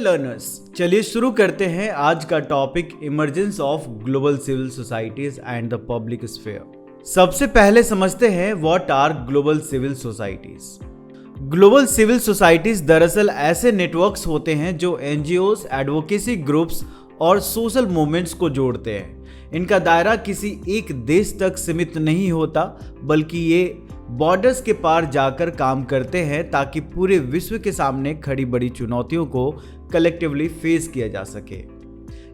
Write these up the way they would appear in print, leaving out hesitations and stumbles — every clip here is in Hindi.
लर्नर्स, चलिए शुरू करते हैं आज का topic emergence of global civil societies and the public sphere. सबसे पहले समझते हैं what are global civil societies. Global civil societies दरअसल ऐसे नेटवर्क्स होते हैं जो एनजीओज, एडवोकेसी ग्रुप्स और सोशल मूवमेंट्स को जोड़ते हैं। इनका दायरा किसी एक देश तक सीमित नहीं होता, बल्कि ये बॉर्डर्स के पार जाकर काम करते हैं ताकि पूरे विश्व के सामने खड़ी बड़ी चुनौतियों को कलेक्टिवली फेस किया जा सके।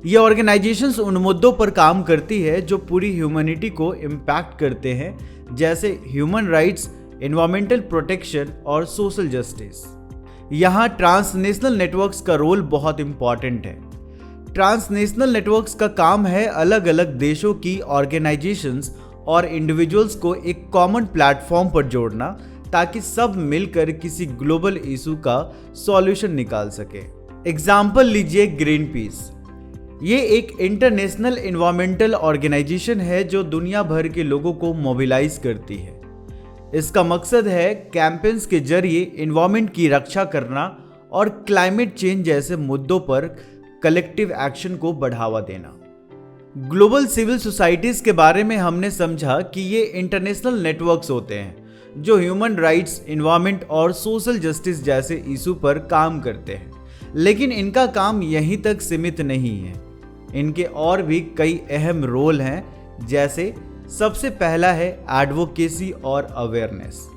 ये ऑर्गेनाइजेशंस उन मुद्दों पर काम करती है जो पूरी ह्यूमैनिटी को इम्पैक्ट करते हैं, जैसे ह्यूमन राइट्स, एनवायरमेंटल प्रोटेक्शन और सोशल जस्टिस। यहाँ ट्रांसनेशनल नेटवर्क्स का रोल बहुत इंपॉर्टेंट है। ट्रांसनेशनल नेटवर्क्स का काम है अलग अलग देशों की ऑर्गेनाइजेशंस और इंडिविजुअल्स को एक कॉमन प्लेटफॉर्म पर जोड़ना, ताकि सब मिलकर किसी ग्लोबल इशू का सॉल्यूशन निकाल सके। एग्जाम्पल लीजिए ग्रीन पीस। ये एक इंटरनेशनल एनवायरमेंटल ऑर्गेनाइजेशन है जो दुनिया भर के लोगों को मोबिलाइज करती है। इसका मकसद है कैंपेन्स के जरिए एनवायरमेंट की रक्षा करना और क्लाइमेट चेंज जैसे मुद्दों पर कलेक्टिव एक्शन को बढ़ावा देना। ग्लोबल सिविल सोसाइटीज के बारे में हमने समझा कि ये इंटरनेशनल नेटवर्क्स होते हैं जो ह्यूमन राइट्स, एनवायरमेंट और सोशल जस्टिस जैसे इशू पर काम करते हैं। लेकिन इनका काम यहीं तक सीमित नहीं है, इनके और भी कई अहम रोल हैं। जैसे सबसे पहला है एडवोकेसी और अवेयरनेस।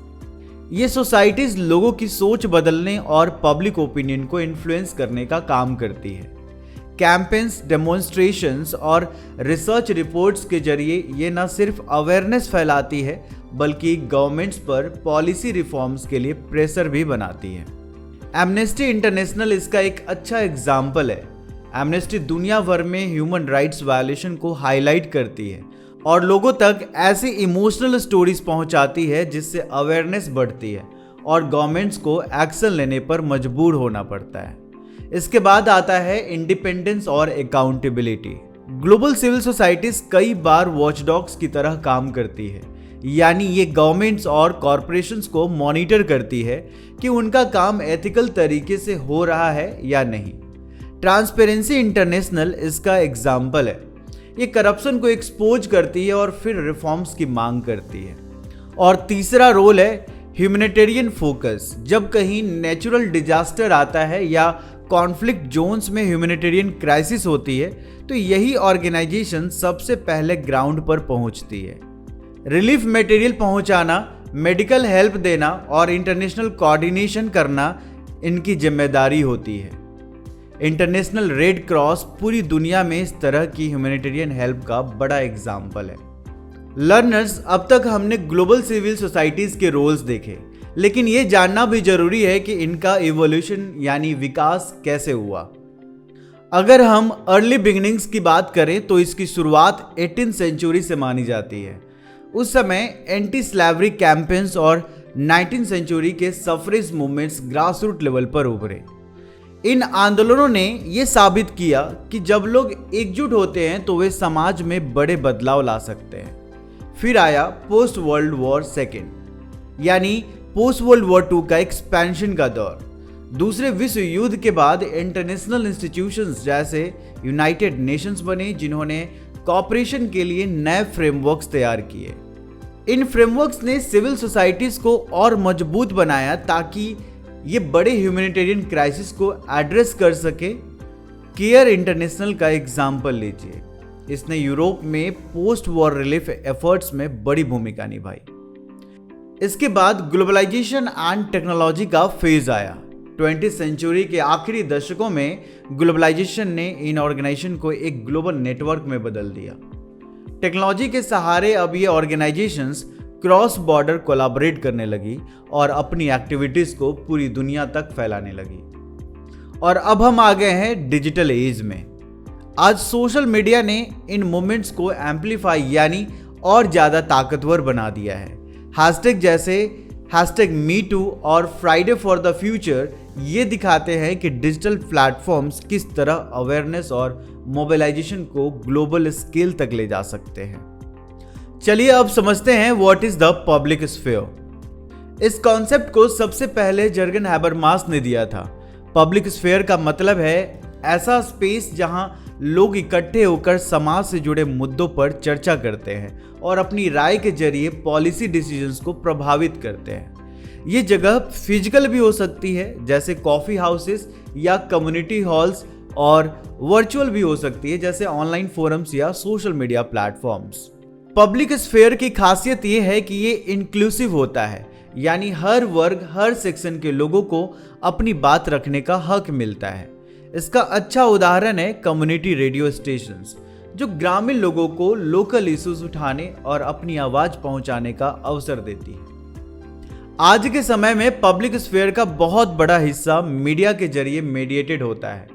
ये सोसाइटीज लोगों की सोच बदलने और पब्लिक ओपिनियन को इन्फ्लुएंस करने का काम करती है। कैंपेन्स, डेमोन्स्ट्रेशंस और रिसर्च रिपोर्ट्स के जरिए ये न सिर्फ अवेयरनेस फैलाती है, बल्कि गवर्नमेंट्स पर पॉलिसी रिफॉर्म्स के लिए प्रेशर भी बनाती है। एमनेस्टी इंटरनेशनल इसका एक अच्छा एग्जाम्पल है। एमनेस्टी दुनिया भर में ह्यूमन राइट्स वायलेशन को हाईलाइट करती है और लोगों तक ऐसी इमोशनल स्टोरीज पहुंचाती है जिससे अवेयरनेस बढ़ती है और गवर्नमेंट्स को एक्शन लेने पर मजबूर होना पड़ता है। इसके बाद आता है इंडिपेंडेंस और अकाउंटेबिलिटी। ग्लोबल सिविल सोसाइटीज कई बार वॉचडॉग्स की तरह काम करती है, यानी ये गवर्नमेंट्स और कॉरपोरेशंस को मॉनिटर करती है कि उनका काम एथिकल तरीके से हो रहा है या नहीं। ट्रांसपेरेंसी इंटरनेशनल इसका एग्जाम्पल है। ये करप्शन को एक्सपोज करती है और फिर रिफॉर्म्स की मांग करती है। और तीसरा रोल है ह्यूमैनिटेरियन फोकस। जब कहीं नेचुरल डिजास्टर आता है या कॉन्फ्लिक्ट जोन्स में ह्यूमैनिटेरियन क्राइसिस होती है, तो यही ऑर्गेनाइजेशन सबसे पहले ग्राउंड पर पहुंचती है। रिलीफ मटेरियल पहुंचाना, मेडिकल हेल्प देना और इंटरनेशनल कोऑर्डिनेशन करना इनकी जिम्मेदारी होती है। इंटरनेशनल रेड क्रॉस पूरी दुनिया में इस तरह की ह्यूमैनिटेरियन हेल्प का बड़ा एग्जाम्पल है। लर्नर्स, अब तक हमने ग्लोबल सिविल सोसाइटीज के रोल्स देखे, लेकिन ये जानना भी जरूरी है कि इनका इवोल्यूशन यानी विकास कैसे हुआ। अगर हम अर्ली बिगिनिंग्स की बात करें तो इसकी शुरुआत 18वीं सेंचुरी से मानी जाती है। उस समय एंटी स्लैवरी कैंपेन्स और 19वीं सेंचुरी के सफरेज मूवमेंट्स ग्रासरूट लेवल पर उभरे। इन आंदोलनों ने यह साबित किया कि जब लोग एकजुट होते हैं तो वे समाज में बड़े बदलाव ला सकते हैं। फिर आया पोस्ट वर्ल्ड वॉर सेकेंड यानी पोस्ट वर्ल्ड वॉर 2 का एक्सपेंशन का दौर। दूसरे विश्व युद्ध के बाद इंटरनेशनल इंस्टीट्यूशंस जैसे यूनाइटेड नेशंस बने, जिन्होंने कॉपरेशन के लिए नए फ्रेमवर्क्स तैयार किए। इन फ्रेमवर्क्स ने सिविल सोसाइटीज को और मजबूत बनाया ताकि ये बड़े ह्यूमैनिटेरियन क्राइसिस को एड्रेस कर सके। केयर इंटरनेशनल का एग्जाम्पल लीजिए। इसने यूरोप में पोस्ट वॉर रिलीफ एफर्ट्स में बड़ी भूमिका निभाई। इसके बाद ग्लोबलाइजेशन एंड टेक्नोलॉजी का फेज आया। 20वीं सेंचुरी के आखिरी दशकों में ग्लोबलाइजेशन ने इन ऑर्गेनाइजेशन को एक ग्लोबल नेटवर्क में बदल दिया। टेक्नोलॉजी के सहारे अब ये ऑर्गेनाइजेशंस क्रॉस बॉर्डर कोलैबोरेट करने लगी और अपनी एक्टिविटीज को पूरी दुनिया तक फैलाने लगी। और अब हम आ गए हैं डिजिटल एज में। आज सोशल मीडिया ने इन मूवमेंट्स को एम्पलीफाई यानी और ज़्यादा ताकतवर बना दिया है। हैशटैग जैसे #MeToo और फ्राइडे फॉर द फ्यूचर ये दिखाते हैं कि डिजिटल प्लेटफॉर्म्स किस तरह अवेयरनेस और मोबिलाइजेशन को ग्लोबल स्केल तक ले जा सकते हैं। चलिए अब समझते हैं what is the public sphere. इस कॉन्सेप्ट को सबसे पहले जर्गन हैबरमास ने दिया था। पब्लिक स्फेयर का मतलब है ऐसा स्पेस जहां लोग इकट्ठे होकर समाज से जुड़े मुद्दों पर चर्चा करते हैं और अपनी राय के जरिए पॉलिसी डिसीजंस को प्रभावित करते हैं। ये जगह फिजिकल भी हो सकती है जैसे कॉफी हाउसेस या कम्युनिटी हॉल्स, और वर्चुअल भी हो सकती है जैसे ऑनलाइन फोरम्स या social media platforms. Public sphere की खासियत ये है कि ये इंक्लूसिव होता है, यानी हर वर्ग, हर सेक्शन के लोगों को अपनी बात रखने का हक मिलता है। इसका अच्छा उदाहरण है कम्युनिटी रेडियो स्टेशंस, जो ग्रामीण लोगों को लोकल इश्यूज उठाने और अपनी आवाज पहुंचाने का अवसर देती है। आज के समय में पब्लिक स्फेयर का बहुत बड़ा हिस्सा मीडिया के जरिए मीडिएटेड होता है।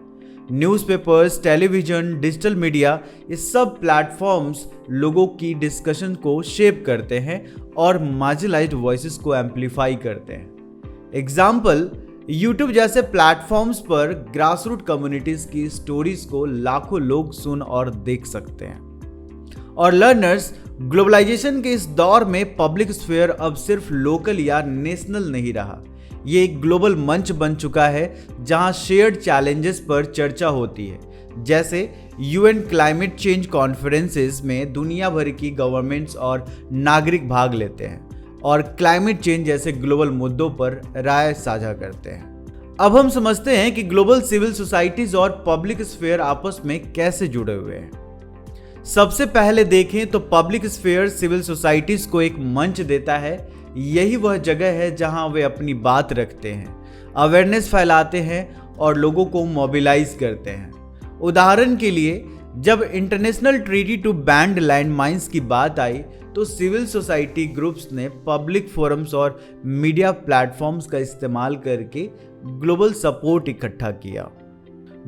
न्यूज़पेपर्स, टेलीविजन, डिजिटल मीडिया, ये सब प्लेटफॉर्म्स लोगों की डिस्कशन को शेप करते हैं और मार्जिनलाइज्ड वॉइसेस को एम्पलीफाई करते हैं। एग्जाम्पल, यूट्यूब जैसे प्लेटफॉर्म्स पर ग्रासरूट कम्युनिटीज की स्टोरीज को लाखों लोग सुन और देख सकते हैं। और लर्नर्स, ग्लोबलाइजेशन के इस दौर में पब्लिक स्फेयर अब सिर्फ लोकल या नेशनल नहीं रहा, ये एक ग्लोबल मंच बन चुका है जहां शेयर्ड चैलेंजेस पर चर्चा होती है। जैसे यूएन क्लाइमेट चेंज कॉन्फ्रेंसेस में दुनिया भर की गवर्नमेंट्स और नागरिक भाग लेते हैं और क्लाइमेट चेंज जैसे ग्लोबल मुद्दों पर राय साझा करते हैं। अब हम समझते हैं कि ग्लोबल सिविल सोसाइटीज और पब्लिक स्फेयर आपस में कैसे जुड़े हुए हैं। सबसे पहले देखें तो पब्लिक स्फेयर सिविल सोसाइटीज को एक मंच देता है। यही वह जगह है जहां वे अपनी बात रखते हैं, अवेयरनेस फैलाते हैं और लोगों को मोबिलाइज करते हैं। उदाहरण के लिए, जब international treaty to ban land mines की बात आई तो सिविल सोसाइटी ग्रुप्स ने पब्लिक फोरम्स और मीडिया प्लेटफॉर्म्स का इस्तेमाल करके ग्लोबल सपोर्ट इकट्ठा किया।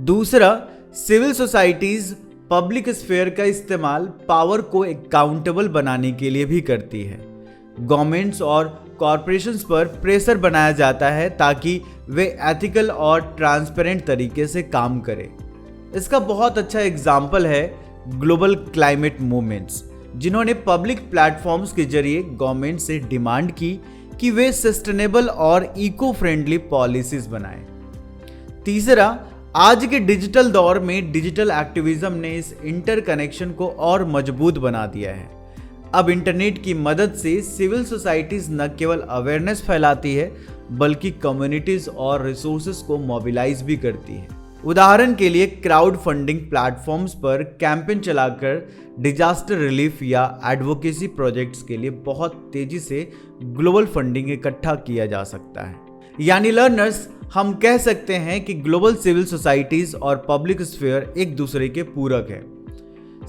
दूसरा, सिविल सोसाइटीज पब्लिक स्फेयर का इस्तेमाल पावर को अकाउंटेबल बनाने के लिए भी करती है। गवर्नमेंट्स और कॉरपोरेशंस पर प्रेशर बनाया जाता है ताकि वे एथिकल और ट्रांसपेरेंट तरीके से काम करें। इसका बहुत अच्छा एग्जाम्पल है ग्लोबल क्लाइमेट मूवमेंट्स, जिन्होंने पब्लिक प्लेटफॉर्म्स के जरिए गवर्नमेंट से डिमांड की कि वे सस्टेनेबल और इको फ्रेंडली पॉलिसीज बनाएं। तीसरा, आज के डिजिटल दौर में डिजिटल एक्टिविज्म ने इस इंटरकनेक्शन को और मजबूत बना दिया है। अब इंटरनेट की मदद से सिविल सोसाइटीज न केवल अवेयरनेस फैलाती है बल्कि कम्युनिटीज और रिसोर्सेज को मोबिलाइज भी करती है। उदाहरण के लिए, क्राउड फंडिंग प्लेटफॉर्म्स पर कैंपेन चलाकर डिजास्टर रिलीफ या एडवोकेसी प्रोजेक्ट्स के लिए बहुत तेजी से ग्लोबल फंडिंग इकट्ठा किया जा सकता है। यानी लर्नर्स, हम कह सकते हैं कि ग्लोबल सिविल सोसाइटीज और पब्लिक स्फेयर एक दूसरे के पूरक है।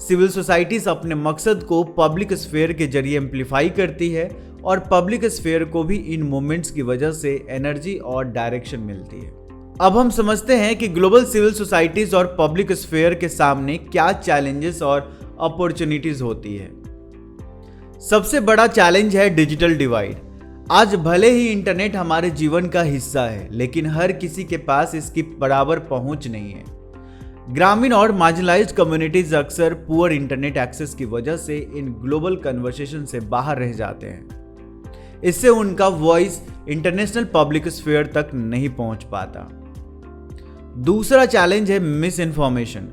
सिविल सोसाइटीज अपने मकसद को पब्लिक स्फेयर के जरिए एम्पलीफाई करती है और पब्लिक स्फेयर को भी इन मूवमेंट्स की वजह से एनर्जी और डायरेक्शन मिलती है। अब हम समझते हैं कि ग्लोबल सिविल सोसाइटीज और पब्लिक स्फेयर के सामने क्या चैलेंजेस और अपॉर्चुनिटीज होती है। सबसे बड़ा चैलेंज है डिजिटल डिवाइड। आज भले ही इंटरनेट हमारे जीवन का हिस्सा है, लेकिन हर किसी के पास इसकी बराबर पहुंच नहीं है। ग्रामीण और मार्जिनलाइज्ड कम्युनिटीज अक्सर पुअर इंटरनेट एक्सेस की वजह से इन ग्लोबल कन्वर्सेशन से बाहर रह जाते हैं। इससे उनका वॉइस इंटरनेशनल पब्लिक स्फेयर तक नहीं पहुंच पाता। दूसरा चैलेंज है मिस इन्फॉर्मेशन।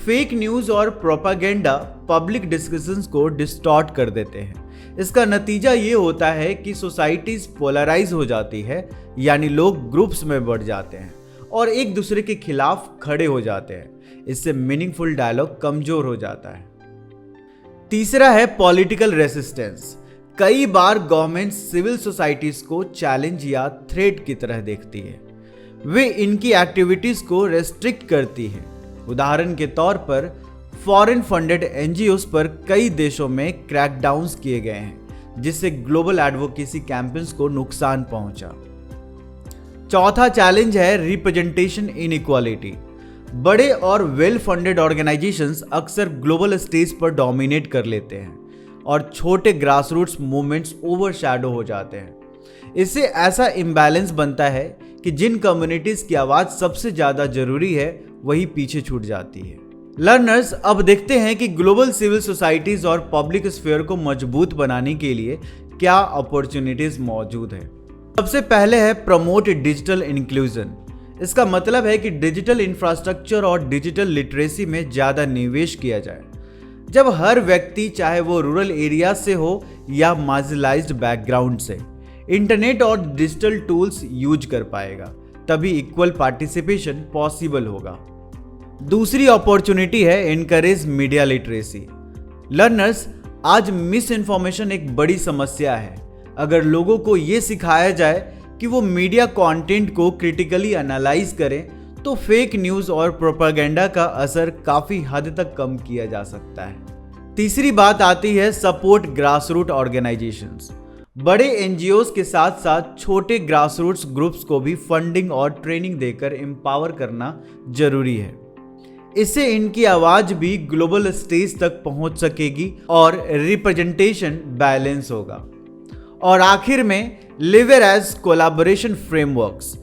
फेक न्यूज और प्रोपागेंडा पब्लिक डिस्कशंस को डिस्टॉर्ट कर देते हैं। इसका नतीजा ये होता है कि सोसाइटीज पोलराइज हो जाती है, यानी लोग ग्रुप्स में बढ़ जाते हैं और एक दूसरे के खिलाफ खड़े हो जाते हैं। इससे मीनिंगफुल डायलॉग कमजोर हो जाता है। तीसरा है पॉलिटिकल रेसिस्टेंस। कई बार गवर्नमेंट सिविल सोसाइटीज को चैलेंज या थ्रेट की तरह देखती है। वे इनकी एक्टिविटीज को रेस्ट्रिक्ट करती है। उदाहरण के तौर पर, फॉरेन फंडेड एनजीओस पर कई देशों में क्रैकडाउन्स किए गए हैं, जिससे ग्लोबल एडवोकेसी कैंपेन्स को नुकसान पहुंचा। चौथा चैलेंज है रिप्रेजेंटेशन इनइक्वालिटी। बड़े और वेल फंडेड ऑर्गेनाइजेशंस अक्सर ग्लोबल स्टेज पर डोमिनेट कर लेते हैं और छोटे ग्रासरूट्स मूवमेंट्स ओवरशैडो हो जाते हैं। इससे ऐसा इम्बैलेंस बनता है कि जिन कम्युनिटीज की आवाज सबसे ज्यादा जरूरी है वही पीछे छूट जाती है। लर्नर्स, अब देखते हैं कि ग्लोबल सिविल सोसाइटीज और पब्लिक स्फेयर को मजबूत बनाने के लिए क्या अपॉर्चुनिटीज मौजूद है। सबसे पहले है प्रमोट डिजिटल इंक्लूजन। इसका मतलब है कि डिजिटल इंफ्रास्ट्रक्चर और डिजिटल लिटरेसी में ज़्यादा निवेश किया जाए। जब हर व्यक्ति, चाहे वो रूरल एरिया से हो या मार्जिनलाइज्ड बैकग्राउंड से, इंटरनेट और डिजिटल टूल्स यूज कर पाएगा, तभी इक्वल पार्टिसिपेशन पॉसिबल होगा। दूसरी अपॉर्चुनिटी है एनकरेज मीडिया लिटरेसी। लर्नर्स, आज मिस इन्फॉर्मेशन एक बड़ी समस्या है। अगर लोगों को ये सिखाया जाए कि वो मीडिया कंटेंट को क्रिटिकली एनालाइज करें, तो फेक न्यूज़ और प्रोपेगेंडा का असर काफ़ी हद तक कम किया जा सकता है। तीसरी बात आती है सपोर्ट ग्रासरूट ऑर्गेनाइजेशंस। बड़े एनजीओज के साथ साथ छोटे ग्रासरूट्स ग्रुप्स को भी फंडिंग और ट्रेनिंग देकर एम्पावर करना जरूरी है। इससे इनकी आवाज़ भी ग्लोबल स्टेज तक पहुंच सकेगी और रिप्रेजेंटेशन बैलेंस होगा। और आखिर में leverage collaboration frameworks.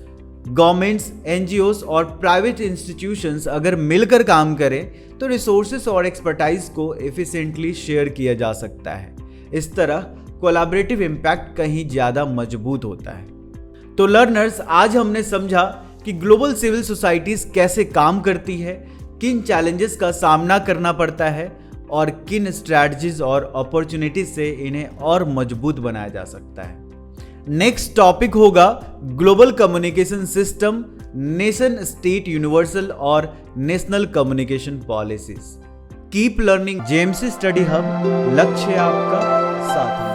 Governments, NGOs और प्राइवेट इंस्टीट्यूशंस अगर मिलकर काम करें तो रिसोर्सेस और एक्सपर्टाइज को एफिशिएंटली शेयर किया जा सकता है। इस तरह कोलैबोरेटिव इम्पैक्ट कहीं ज़्यादा मजबूत होता है। तो लर्नर्स, आज हमने समझा कि ग्लोबल सिविल सोसाइटीज़ कैसे काम करती है, किन चैलेंजेस का सामना करना पड़ता है और किन स्ट्रैटेजीज और अपॉर्चुनिटीज से इन्हें और मजबूत बनाया जा सकता है। नेक्स्ट टॉपिक होगा global communication system, nation state universal और national communication policies. Keep learning, JMC study hub, लक्ष्य आपका साथ।